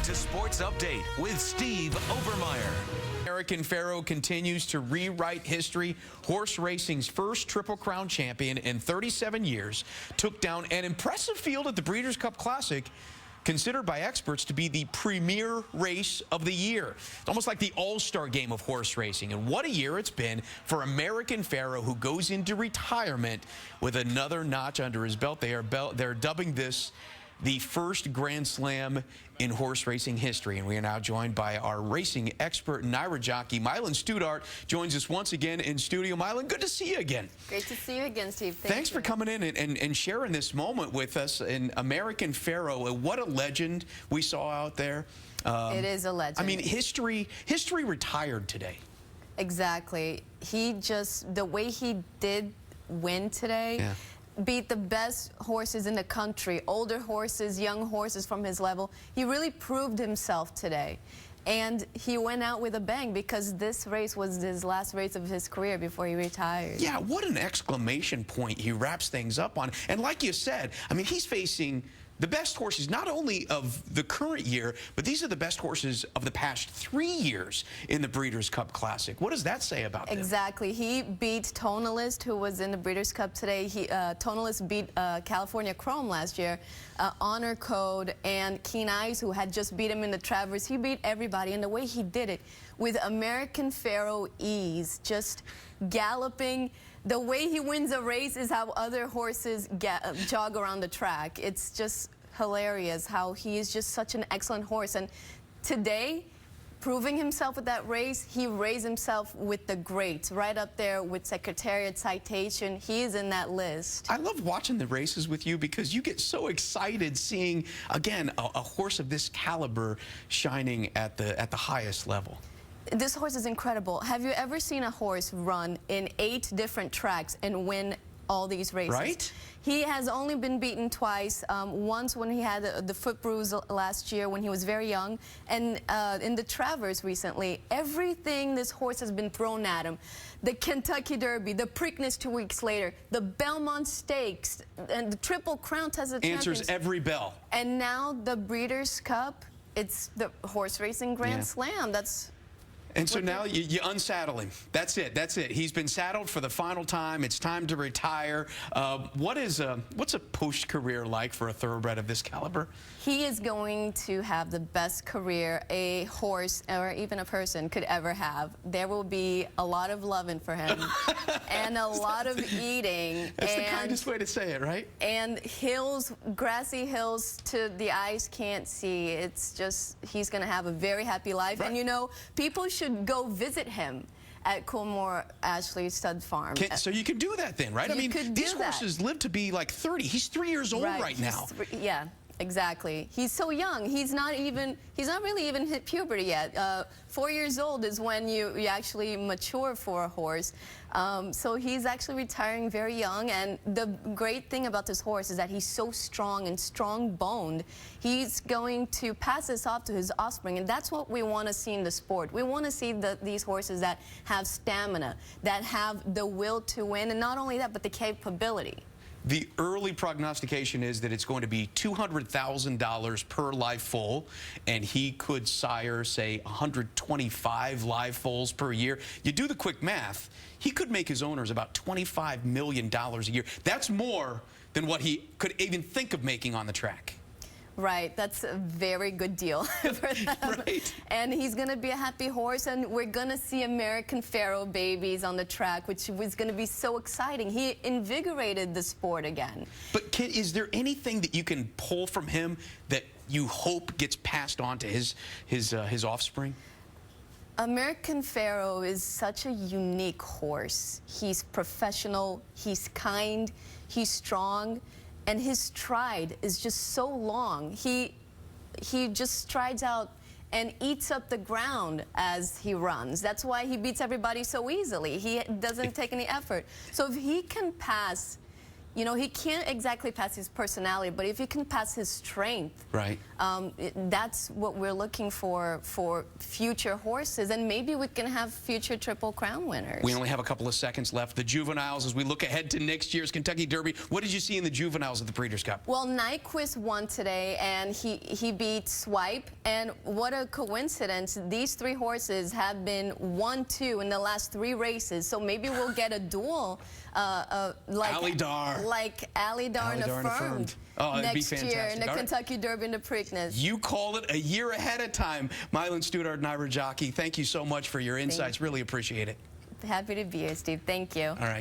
to Sports Update with Steve Overmyer. American Pharoah continues to rewrite history. Horse racing's first Triple Crown champion in 37 years took down an impressive field at the Breeders' Cup Classic, considered by experts to be the premier race of the year. It's almost like the all-star game of horse racing. And what a year it's been for American Pharoah, who goes into retirement with another notch under his belt. They're dubbing this the first Grand Slam in horse racing history. And we are now joined by our racing expert, Naira jockey, MAYLAN STUDART, joins us once again in studio. MAYLAN, good to see you again. Great to see you again, Steve. Thanks for coming in and sharing this moment with us. In American Pharoah, what a legend we saw out there. It is a legend. I mean, history retired today. Exactly. The way he did win today, yeah, beat the best horses in the country, older horses, young horses from his level. He really proved himself today. And he went out with a bang because this race was his last race of his career before he retired. Yeah, what an exclamation point he wraps things up on. And like you said, I mean, he's facing the best horses, not only of the current year, but these are the best horses of the past 3 years in the Breeders' Cup Classic. What does that say about them? Exactly. He beat Tonalist, who was in the Breeders' Cup today. Tonalist beat California Chrome last year, Honor Code, and Keen Eyes, who had just beat him in the Travers. He beat everybody, and the way he did it with American Pharoah ease, just galloping. The way he wins a race is how other horses jog around the track. It's just hilarious how he is just such an excellent horse. And today, proving himself with that race, he raised himself with the greats, right up there with Secretariat Citation. He is in that list. I love watching the races with you because you get so excited seeing, again, a horse of this caliber shining at the highest level. This horse is incredible. Have you ever seen a horse run in 8 different tracks and win all these races? Right. He has only been beaten twice. Once when he had the foot bruise last year when he was very young, and in the Travers recently. Everything this horse has been thrown at him. The Kentucky Derby, the Preakness 2 weeks later, the Belmont Stakes, and the Triple Crown Test of Champions. Answers every bell. And now the Breeders' Cup, it's the horse racing Grand Slam. And so now you unsaddle him. That's it. That's it. He's been saddled for the final time. It's time to retire. What's a post-career like for a thoroughbred of this caliber? He is going to have the best career a horse or even a person could ever have. There will be a lot of loving for him and a lot of eating. That's the kindest way to say it, right? And hills, grassy hills to the eyes can't see. It's just, he's going to have a very happy life. Right. And you know, people should go visit him at Coolmore Ashley Stud Farm. So you can do that then, right? I mean, these horses live to be like 30. He's 3 years old right now. Yeah. Exactly. He's so young. He's not really even hit puberty yet. 4 years old is when you actually mature for a horse. So he's actually retiring very young. And the great thing about this horse is that he's so strong and strong-boned. He's going to pass this off to his offspring. And that's what we want to see in the sport. We want to see these horses that have stamina, that have the will to win. And not only that, but the capability. The early prognostication is that it's going to be $200,000 per live foal, and he could sire, say, 125 live foals per year. You do the quick math, he could make his owners about $25 million a year. That's more than what he could even think of making on the track. Right, that's a very good deal for them. Right. And he's going to be a happy horse, and we're going to see American Pharoah babies on the track, which was going to be so exciting. He invigorated the sport again. But is there anything that you can pull from him that you hope gets passed on to his offspring? American Pharoah is such a unique horse. He's professional, he's kind, he's strong. And his stride is just so long. He just strides out and eats up the ground as he runs. That's why he beats everybody so easily. He doesn't take any effort. So if he can pass you know, he can't exactly pass his personality, but if he can pass his strength, right? That's what we're looking for future horses, and maybe we can have future Triple Crown winners. We only have a couple of seconds left. The juveniles, as we look ahead to next year's Kentucky Derby, what did you see in the juveniles at the Breeders' Cup? Well, Nyquist won today, and he beat Swipe, and what a coincidence. These three horses have been 1-2 in the last 3 races, so maybe we'll get a duel like Alidar. Like Alidar and Affirmed. Oh, it'd be next fantastic. year in the All right. Kentucky Derby and the Preakness. You called it a year ahead of time. MAYLAN, STUDART, and Ira Jockey, thank you so much for your insights. Really appreciate it. Happy to be here, Steve. Thank you. All right.